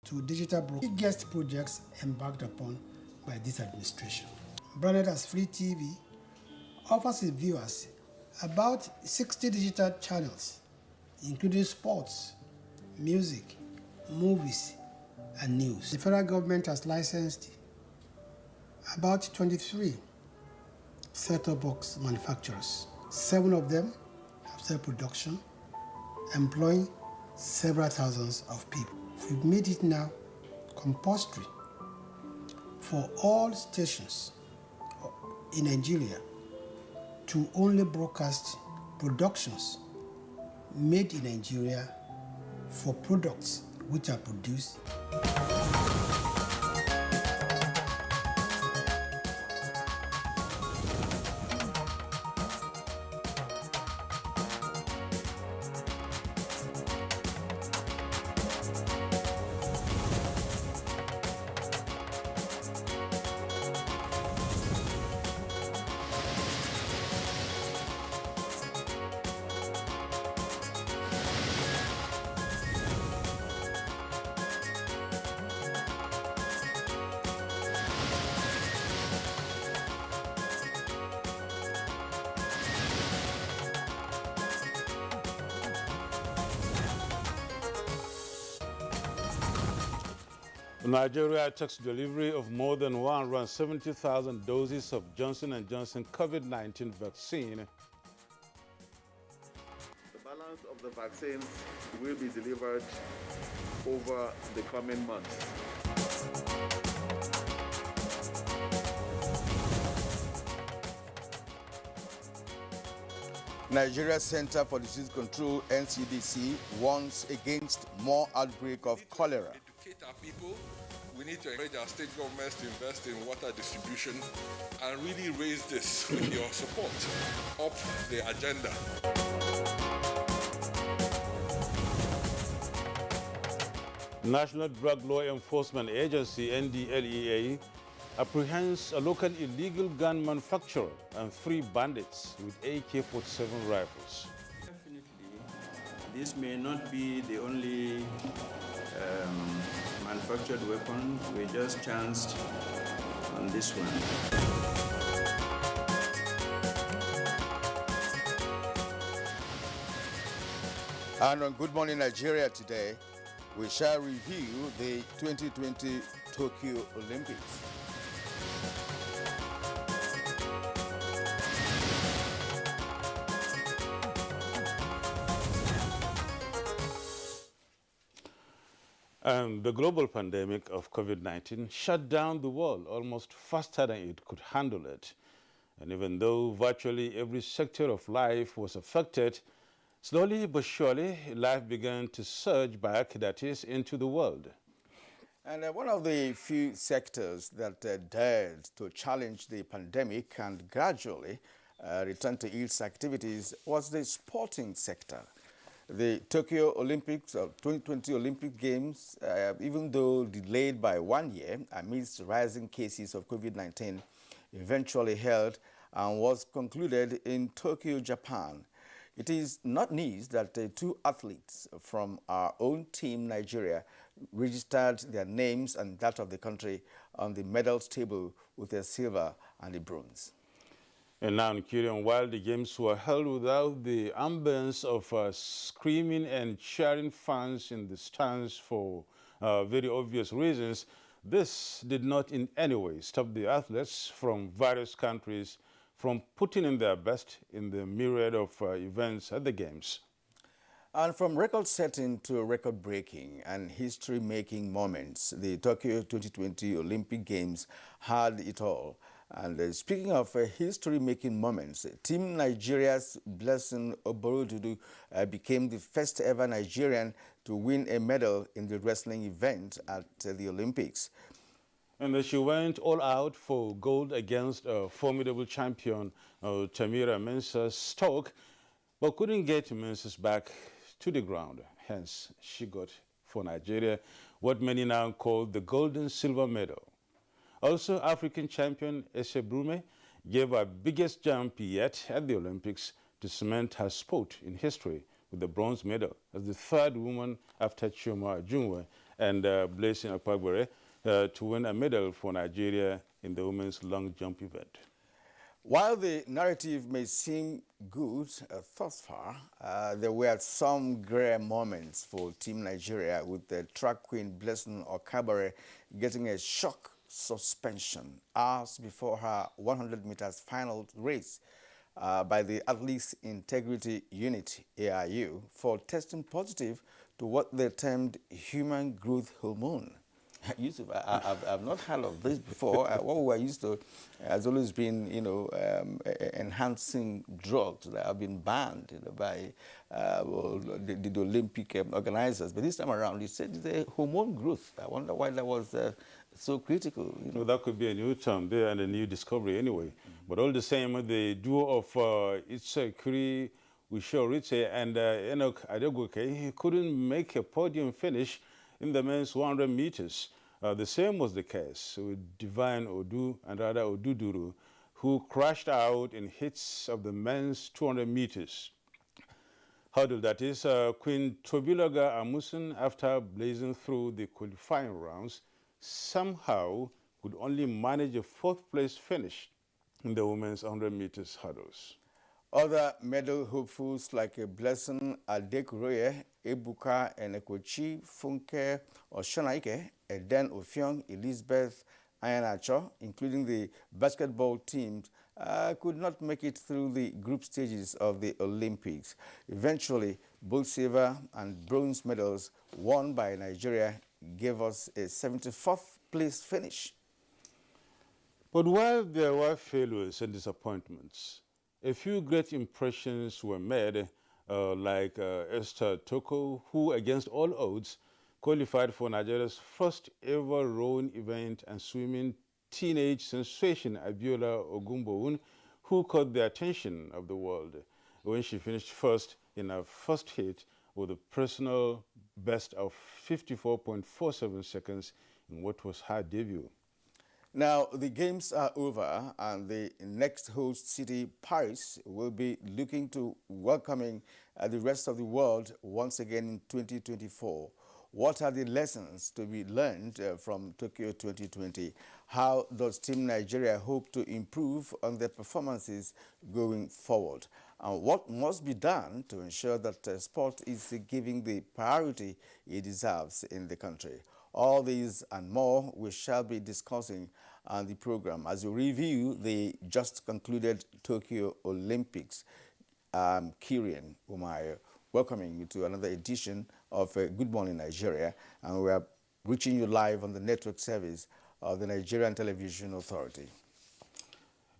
to digital biggest projects embarked upon by this administration. Branded as free TV, offers its viewers about 60 digital channels, including sports, music, movies, and news. The federal government has licensed about 23 set-top box manufacturers. 7 of them have self-production, employing several thousands of people. We've made it now compulsory for all stations in Nigeria to only broadcast productions made in Nigeria for products which are produced. Nigeria takes delivery of more than 170,000 doses of Johnson & Johnson COVID-19 vaccine. The balance of the vaccines will be delivered over the coming months. Nigeria Center for Disease Control, NCDC, warns against more outbreak of cholera. Our people, we need to encourage our state governments to invest in water distribution and really raise this with your support up the agenda. National Drug Law Enforcement Agency, NDLEA, apprehends a local illegal gun manufacturer and 3 bandits with AK-47 rifles. Definitely, this may not be the only manufactured weapon. We just chanced on this one. And on Good Morning Nigeria today, we shall review the 2020 Tokyo Olympics. The global pandemic of COVID-19 shut down the world almost faster than it could handle it. And even though virtually every sector of life was affected, slowly but surely, life began to surge back, that is, into the world. And one of the few sectors that dared to challenge the pandemic and gradually return to its activities was the sporting sector. The Tokyo Olympics, 2020 Olympic Games, even though delayed by 1 year amidst rising cases of COVID-19, eventually held and was concluded in Tokyo, Japan. It is not news that 2 athletes from our own team, Nigeria, registered their names and that of the country on the medals table with a silver and a bronze. And now in Nigerian, while the games were held without the ambience of screaming and cheering fans in the stands for very obvious reasons, this did not in any way stop the athletes from various countries from putting in their best in the myriad of events at the games. And from record-setting to record-breaking and history-making moments, the Tokyo 2020 Olympic Games had it all. And speaking of history-making moments, Team Nigeria's Blessing Oborodudu became the first ever Nigerian to win a medal in the wrestling event at the Olympics. And she went all out for gold against a formidable champion, Tamira Mensah-Stoke, but couldn't get Mensah back to the ground. Hence, she got for Nigeria what many now call the golden silver medal. Also, African champion Ese Brume gave her biggest jump yet at the Olympics to cement her spot in history with the bronze medal as the 3rd woman after Chioma Ajunwe and Blessing Akpagbere to win a medal for Nigeria in the women's long jump event. While the narrative may seem good thus far, there were some grey moments for Team Nigeria, with the track queen Blessing Akpagbere getting a shock suspension hours before her 100 meters final race by the Athletes Integrity Unit, AIU, for testing positive to what they termed human growth hormone. Yusuf, I've not heard of this before. What we are used to has always been, enhancing drugs that have been banned by the Olympic organizers. But this time around, you said the hormone growth. I wonder why that was so critical. No, that could be a new term there and a new discovery anyway. But all the same, the duo of Itsekiri Wishoritse and Enoch Adegoke, he couldn't make a podium finish in the men's 100 meters. The same was the case with Divine Odu and Rada Oduduru, who crashed out in hits of the men's 200 meters hurdle. That is, Queen Tobiloga Amusin, after blazing through the qualifying rounds, somehow could only manage a fourth-place finish in the women's 100 meters hurdles. Other medal hopefuls like Blessing Adekuroye, Ebuka Enekochi, Funke Oshonaike, Eden Ofiong, Elizabeth Ayanacho, including the basketball teams, could not make it through the group stages of the Olympics. Eventually, both silver and bronze medals won by Nigeria gave us a 74th place finish. But while there were failures and disappointments, a few great impressions were made, like Esther Toko, who, against all odds, qualified for Nigeria's first ever rowing event, and swimming teenage sensation Abiola Ogumboun, who caught the attention of the world when she finished first in her first heat with a personal best of 54.47 seconds in what was her debut. Now, the games are over, and the next host city, Paris, will be looking to welcoming the rest of the world once again in 2024. What are the lessons to be learned from Tokyo 2020? How does Team Nigeria hope to improve on their performances going forward? And what must be done to ensure that sport is giving the priority it deserves in the country? All these and more we shall be discussing on the program as we review the just concluded Tokyo Olympics. Kirian Umayo, welcoming you to another edition of Good Morning Nigeria, and we are reaching you live on the network service of the Nigerian Television Authority.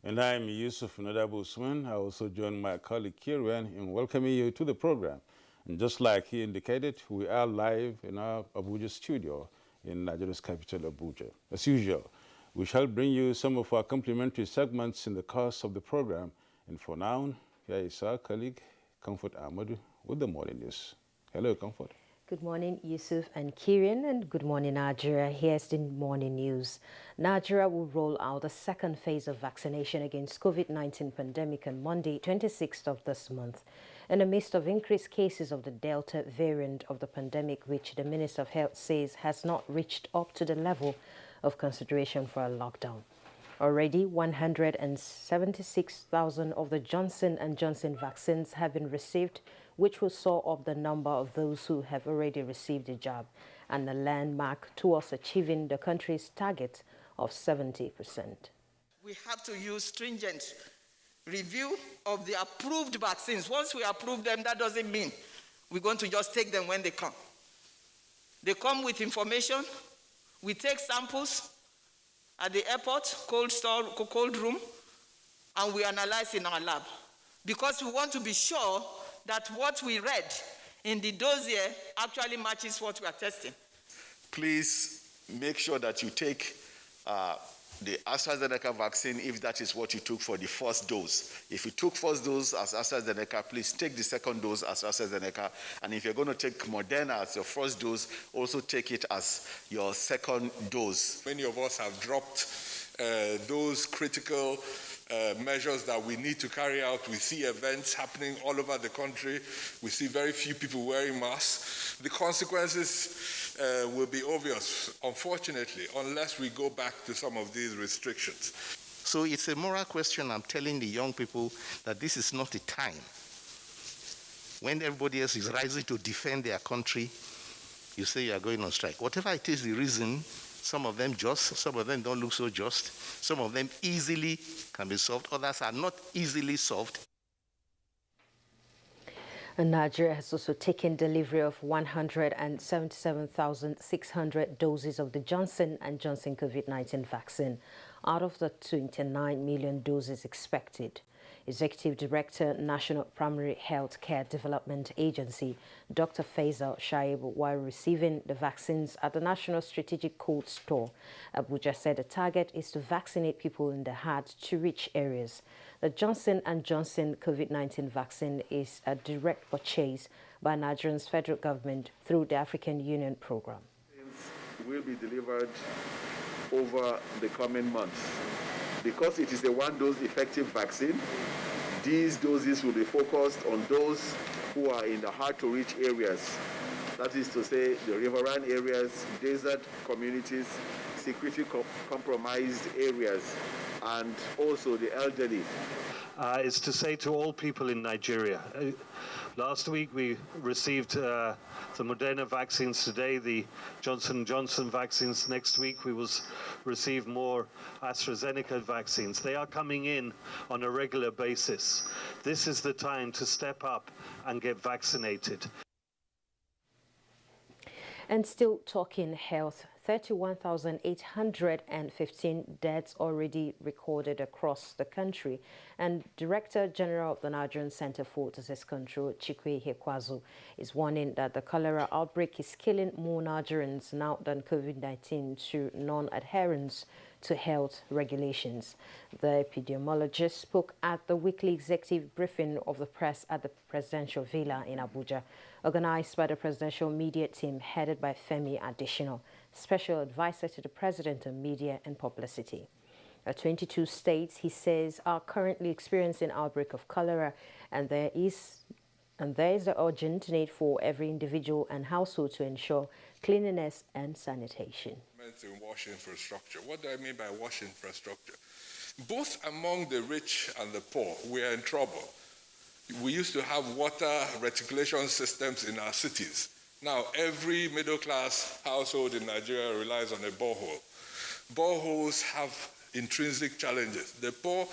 And I'm Yusuf Nadabu Usman. I also join my colleague Kirian in welcoming you to the program. And just like he indicated, we are live in our Abuja studio in Nigeria's capital, Abuja. As usual, we shall bring you some of our complimentary segments in the course of the program. And for now, here is our colleague, Comfort Ahmadu, with the morning news. Hello, Comfort. Good morning, Yusuf and Kirian, and good morning, Nigeria. Here's the morning news. Nigeria will roll out the second phase of vaccination against COVID-19 pandemic on Monday, 26th of this month, in the midst of increased cases of the Delta variant of the pandemic, which the Minister of Health says has not reached up to the level of consideration for a lockdown. Already, 176,000 of the Johnson & Johnson vaccines have been received, which will soar up the number of those who have already received the jab, and a landmark towards achieving the country's target of 70%. We have to use stringent review of the approved vaccines. Once we approve them, that doesn't mean we're going to just take them when they come. They come with information. We take samples at the airport, cold room, and we analyze in our lab, because we want to be sure that what we read in the dossier actually matches what we are testing. Please make sure that you take the AstraZeneca vaccine if that is what you took for the first dose. If you took first dose as AstraZeneca, please take the second dose as AstraZeneca. And if you're going to take Moderna as your first dose, also take it as your second dose. Many of us have dropped those critical measures that we need to carry out. We see events happening all over the country. We see very few people wearing masks. The consequences will be obvious, unfortunately, unless we go back to some of these restrictions. So it's a moral question. I'm telling the young people that this is not a time when everybody else is rising to defend their country. You say you are going on strike. Whatever it is, the reason, some of them just, some of them don't look so just, some of them easily can be solved, others are not easily solved. And Nigeria has also taken delivery of 177,600 doses of the Johnson & Johnson COVID-19 vaccine out of the 29 million doses expected. Executive Director, National Primary Health Care Development Agency, Dr. Faisal Shaib, while receiving the vaccines at the National Strategic Cold Store, Abuja said the target is to vaccinate people in the hard-to-reach areas. The Johnson & Johnson COVID-19 vaccine is a direct purchase by Nigeria's federal government through the African Union program. Will be delivered over the coming months. Because it is a one-dose effective vaccine, these doses will be focused on those who are in the hard-to-reach areas. That is to say, the riverine areas, desert communities, security compromised areas, and also the elderly. Is to say to all people in Nigeria. Last week we received the Moderna vaccines. Today the Johnson & Johnson vaccines. Next week we will receive more AstraZeneca vaccines. They are coming in on a regular basis. This is the time to step up and get vaccinated. And still talking health, 31,815 deaths already recorded across the country. And Director General of the Nigerian Center for Disease Control, Chikwe Hekwazu, is warning that the cholera outbreak is killing more Nigerians now than COVID-19 through non-adherence to health regulations. The epidemiologist spoke at the weekly executive briefing of the press at the Presidential Villa in Abuja, organized by the presidential media team headed by Femi Additional, Special Advisor to the President on Media and Publicity. 22 states, he says, are currently experiencing outbreak of cholera, and there is the urgent need for every individual and household to ensure cleanliness and sanitation. In wash infrastructure. What do I mean by wash infrastructure? Both among the rich and the poor, we are in trouble. We used to have water reticulation systems in our cities. Now, every middle-class household in Nigeria relies on a borehole. Boreholes have intrinsic challenges. The poor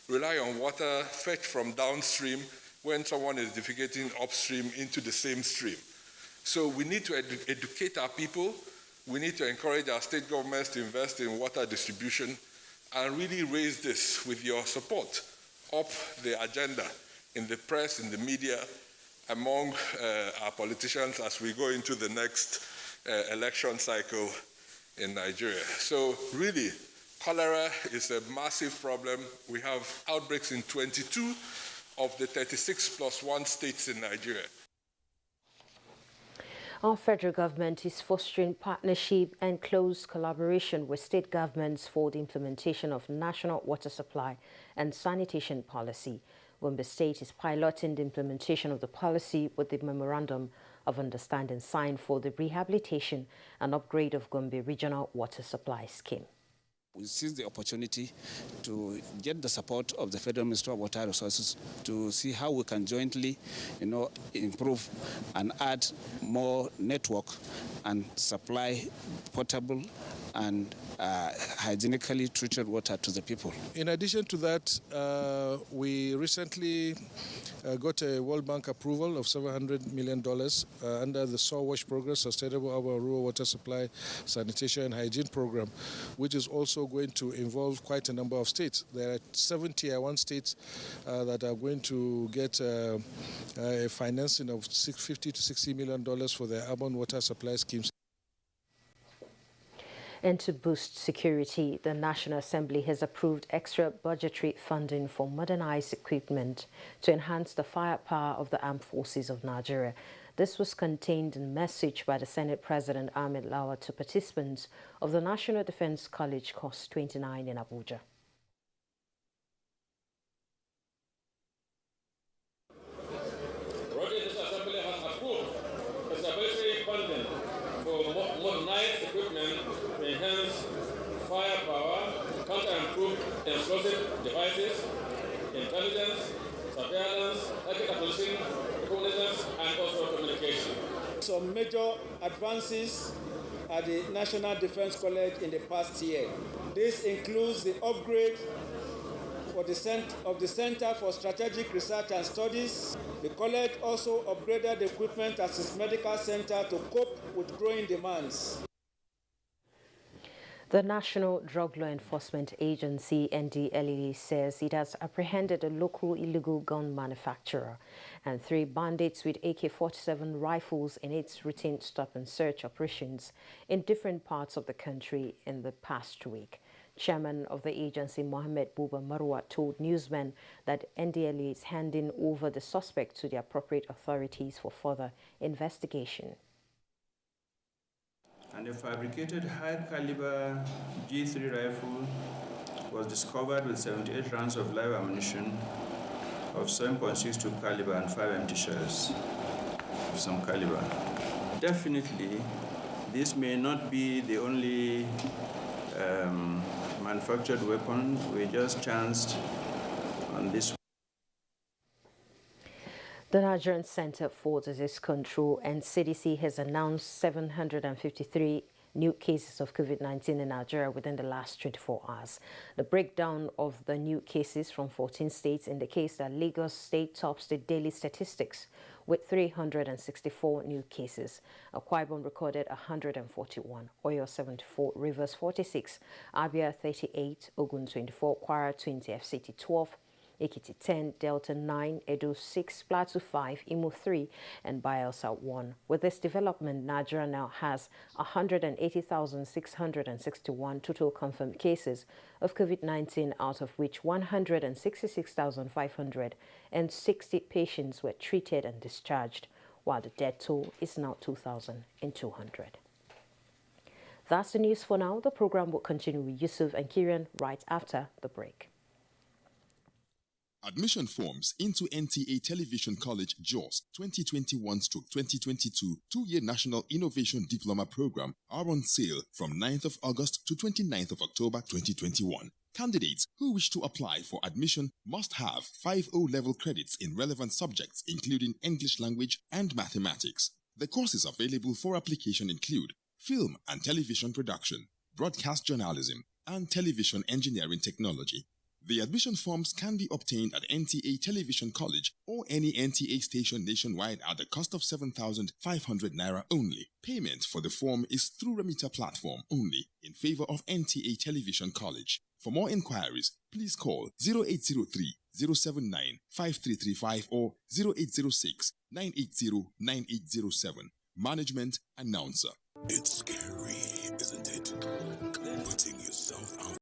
rely on water fetched from downstream when someone is defecating upstream into the same stream. So we need to educate our people. We need to encourage our state governments to invest in water distribution and really raise this with your support up the agenda in the press, in the media, among our politicians as we go into the next election cycle in Nigeria. So really, cholera is a massive problem. We have outbreaks in 22 of the 36 plus 1 states in Nigeria. Our federal government is fostering partnership and close collaboration with state governments for the implementation of national water supply and sanitation policy. Gombe State is piloting the implementation of the policy with the Memorandum of Understanding signed for the rehabilitation and upgrade of Gombe Regional Water Supply Scheme. We seize the opportunity to get the support of the Federal Ministry of Water Resources to see how we can jointly, improve and add more network and supply potable and hygienically treated water to the people. In addition to that, we recently got a World Bank approval of $700 million under the Soil Wash Program, Sustainable Urban Rural Water Supply, Sanitation and Hygiene Program, which is also going to involve quite a number of states. There are 7 Tier 1 states that are going to get a financing of $50 to $60 million for their urban water supply schemes. And to boost security, the National Assembly has approved extra budgetary funding for modernized equipment to enhance the firepower of the armed forces of Nigeria. This was contained in a message by the Senate President Ahmed Lawa to participants of the National Defense College Course 29 in Abuja. This assembly has approved a statutory funding for modernized equipment to enhance firepower, counter-improved explosive devices, intelligence, surveillance, target acquisition, reconnaissance, and also communication. Some major advances at the National Defense College in the past year. This includes the upgrade of the Center for Strategic Research and Studies. The college also upgraded the equipment at its medical center to cope with growing demands. The National Drug Law Enforcement Agency, NTA, says it has apprehended a local illegal gun manufacturer and 3 bandits with AK-47 rifles in its routine stop and search operations in different parts of the country in the past week. Chairman of the agency, Mohammed Buba Marwa, told newsmen that NDLA is handing over the suspect to the appropriate authorities for further investigation. And a fabricated high-caliber G3 rifle was discovered with 78 rounds of live ammunition of 7.62 caliber and 5 empty shells of some caliber. Definitely, this may not be the only manufactured weapon. We just chanced on this. The Nigerian Center for Disease Control and CDC has announced 753 new cases of COVID-19 in Nigeria within the last 24 hours. The breakdown of the new cases from 14 states indicates that Lagos State tops the daily statistics with 364 new cases. Akwa Ibom recorded 141, Oyo 74, Rivers 46, Abia 38, Ogun 24, Kwara 20, FCT 12, Ekiti 10, Delta 9, Edo 6, Plateau 5, Imo 3, and Bayelsa 1. With this development, Nigeria now has 180,661 total confirmed cases of COVID-19, out of which 166,560 patients were treated and discharged, while the death toll is now 2,200. That's the news for now. The program will continue with Yusuf and Kieran right after the break. Admission forms into NTA Television College JOS 2021-2022 2-year National Innovation Diploma Program are on sale from 9th of August to 29th of October 2021. Candidates who wish to apply for admission must have 5 O-level credits in relevant subjects including English language and mathematics. The courses available for application include film and television production, broadcast journalism, and television engineering technology. The admission forms can be obtained at NTA Television College or any NTA station nationwide at the cost of 7,500 naira only. Payment for the form is through remitter platform only in favor of NTA Television College. For more inquiries, please call 0803-079-5335 or 0806-980-9807. Management Announcer. It's scary